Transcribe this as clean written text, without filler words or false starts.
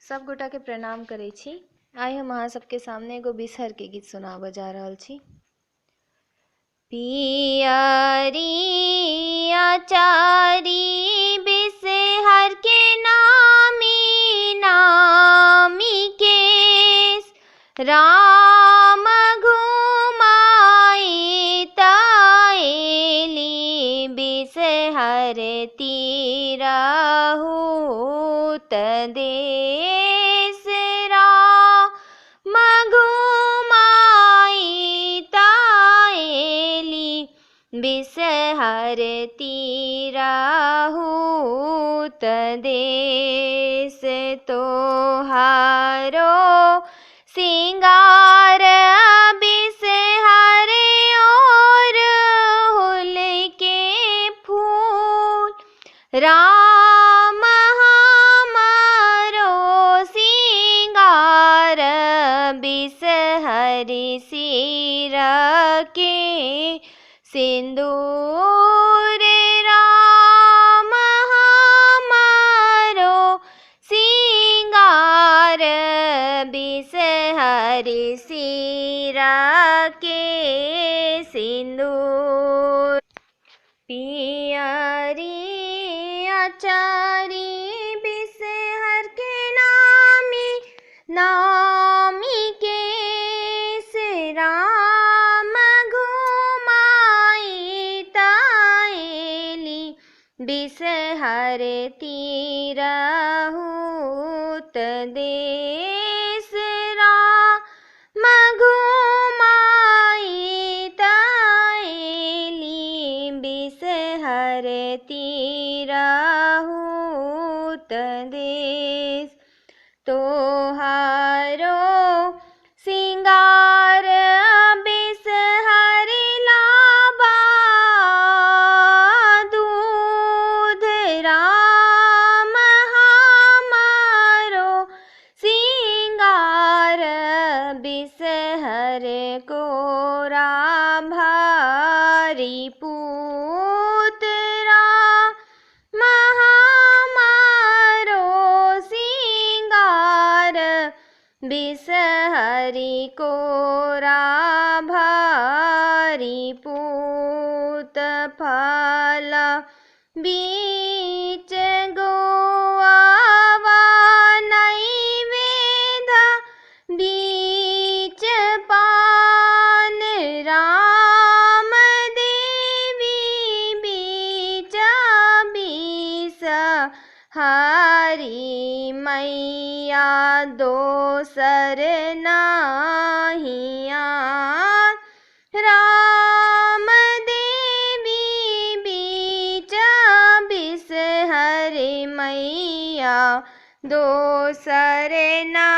सब गोटा के प्रणाम करै छी। आइ हम अहाँ सबके सामने एगो बिसहर के गीत सुनाबऽ जा रहल छी। पियरिया चारी बिसहर के नामी नामी केस राम घुमाई ताएली बिसहर तीरहु देश राम घुमाई ताएली बिसहर तीरहु देश तोहारो सिंगार बिसहर और हुल के फूल राम हमारो सिंगार बिसहर सिर के सिंदूर राम हमारो सिंगार बिसहर सिर के सिंदूर पियरिया चारी बिसहर के नामी नामी केस राम घुमाई ताएली बिसहर तीरहु देश राम घुमाई ताएली बिसहर तीरहु देश तोहारो सिंगार बिसहर लाबा दूध राम हमारो सिंगार बिसहर कोरा भारी पूत राम हमारो सिंगार बिसहरी कोरा भारी पूत फल बीच गोआवा नैवेद बीच पान राम देवी बीच बीस हरी मैया दोसर नाहिया राम देवी बीच बिसहर मैया दोसर ना